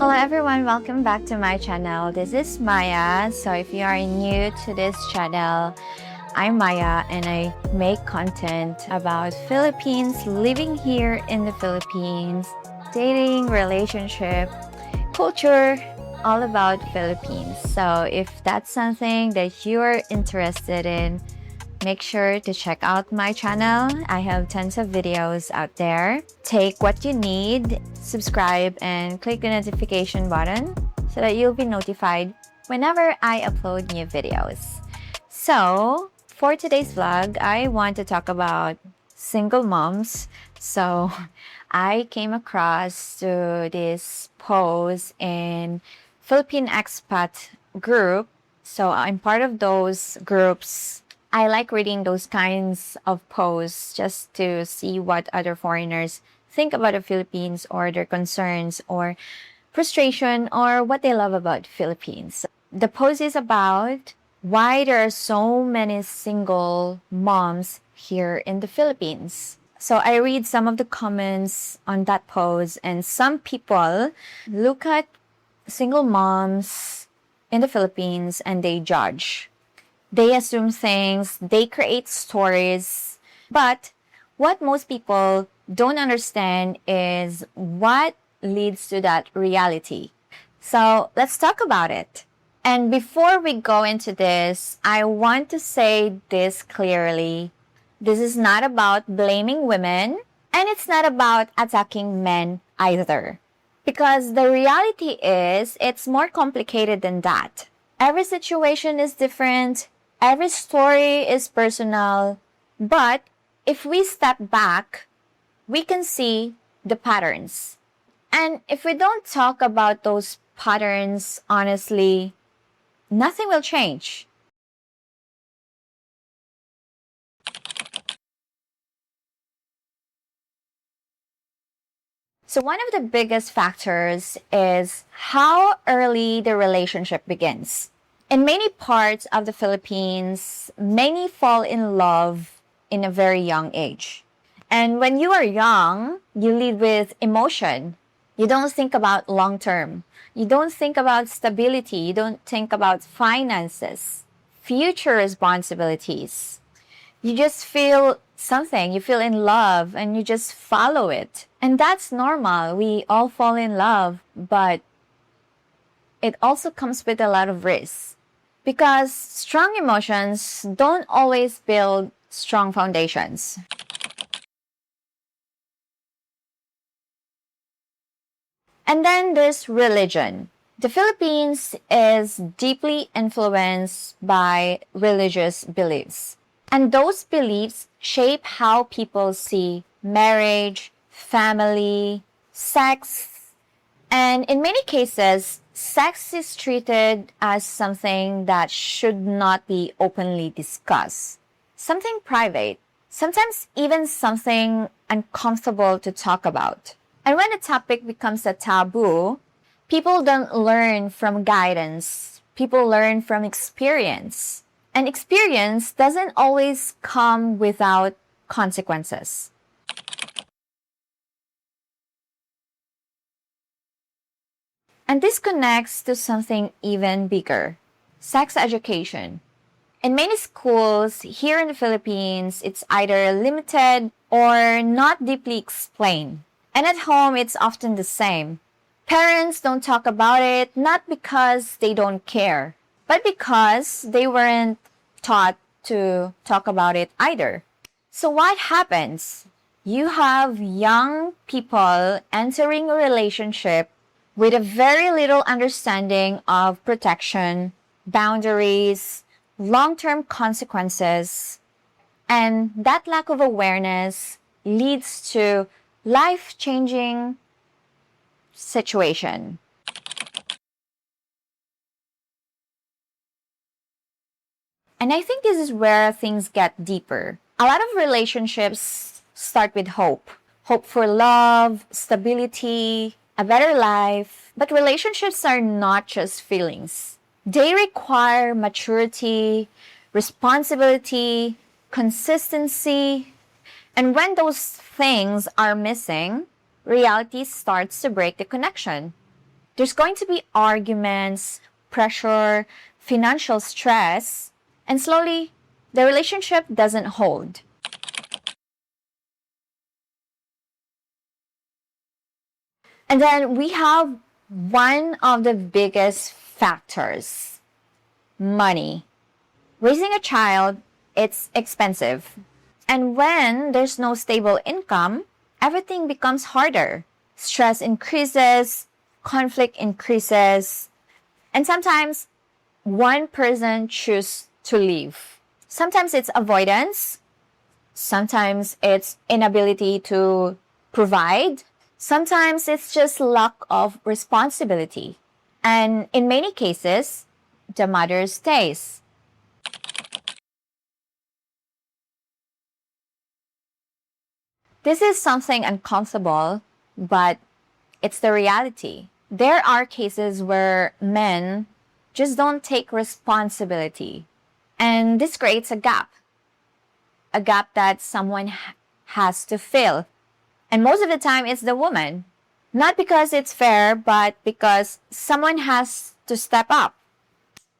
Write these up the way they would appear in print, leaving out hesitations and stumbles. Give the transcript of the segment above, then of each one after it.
Hello everyone, welcome back to my channel. This is Maya. So if you are new to this channel, I'm Maya and I make content about Philippines, living here in the Philippines, dating, relationship, culture, all about Philippines. So if that's something that you're interested in, make sure to check out my channel. I have tons of videos out there. Take what you need, subscribe, and click the notification button so that you'll be notified whenever I upload new videos. So, for today's vlog, I want to talk about single moms. So, I came across to this post in Philippine expat group. So, I'm part of those groups. I like reading those kinds of posts just to see what other foreigners think about the Philippines or their concerns or frustration or what they love about Philippines. The post is about why there are so many single moms here in the Philippines. So I read some of the comments on that post, and some people look at single moms in the Philippines and they judge. They assume things, they create stories, but what most people don't understand is what leads to that reality. So let's talk about it. And before we go into this, I want to say this clearly. This is not about blaming women, and it's not about attacking men either. Because the reality is, it's more complicated than that. Every situation is different. Every story is personal, but if we step back, we can see the patterns. And if we don't talk about those patterns honestly, nothing will change. So one of the biggest factors is how early the relationship begins. In many parts of the Philippines, many fall in love in a very young age. And when you are young, you lead with emotion. You don't think about long term. You don't think about stability. You don't think about finances, future responsibilities. You just feel something. You feel in love and you just follow it. And that's normal. We all fall in love, but it also comes with a lot of risks. Because strong emotions don't always build strong foundations. And then there's religion. The Philippines is deeply influenced by religious beliefs. And those beliefs shape how people see marriage, family, sex, and in many cases, sex is treated as something that should not be openly discussed, something private, sometimes even something uncomfortable to talk about. And when a topic becomes a taboo, people don't learn from guidance, people learn from experience. And experience doesn't always come without consequences. And this connects to something even bigger, sex education. In many schools here in the Philippines, it's either limited or not deeply explained. And at home, it's often the same. Parents don't talk about it, not because they don't care, but because they weren't taught to talk about it either. So what happens? You have young people entering a relationship with a very little understanding of protection, boundaries, long-term consequences, and that lack of awareness leads to life-changing situation. And I think this is where things get deeper. A lot of relationships start with hope. Hope for love, stability, a better life. But relationships are not just feelings. They require maturity, responsibility, consistency. And when those things are missing, reality starts to break the connection. There's going to be arguments, pressure, financial stress, and slowly the relationship doesn't hold. And then we have one of the biggest factors: money. Raising a child, it's expensive. And when there's no stable income, everything becomes harder. Stress increases, conflict increases, and sometimes one person chooses to leave. Sometimes it's avoidance, sometimes it's inability to provide, sometimes it's just lack of responsibility. And in many cases, the mother stays. This is something uncomfortable, but it's the reality. There are cases where men just don't take responsibility. And this creates a gap that someone has to fill. And most of the time, it's the woman. Not because it's fair, but because someone has to step up.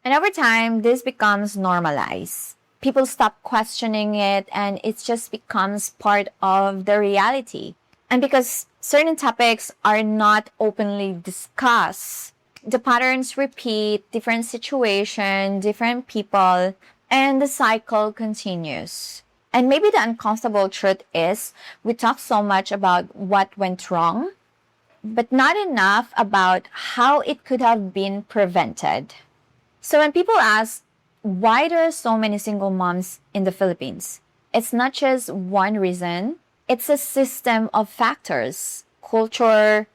And over time, this becomes normalized. People stop questioning it, and it just becomes part of the reality. And because certain topics are not openly discussed, the patterns repeat, different situation, different people, and the cycle continues. And maybe the uncomfortable truth is we talk so much about what went wrong, but not enough about how it could have been prevented. So when people ask why there are so many single moms in the Philippines, it's not just one reason. It's a system of factors: culture,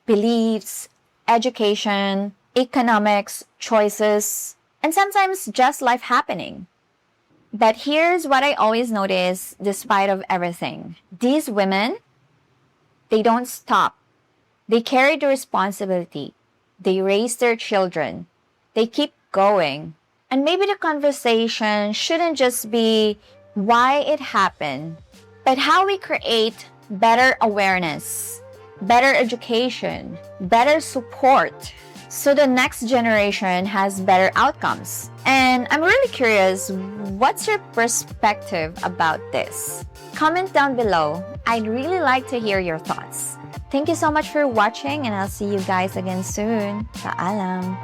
beliefs, education, economics, choices, and sometimes just life happening. But here's what I always notice despite of everything. These women, they don't stop. They carry the responsibility. They raise their children. They keep going. And maybe the conversation shouldn't just be why it happened, but how we create better awareness, better education, better support, so the next generation has better outcomes. And I'm really curious, what's your perspective about this? Comment down below. I'd really like to hear your thoughts. Thank you so much for watching, and I'll see you guys again soon. Paalam!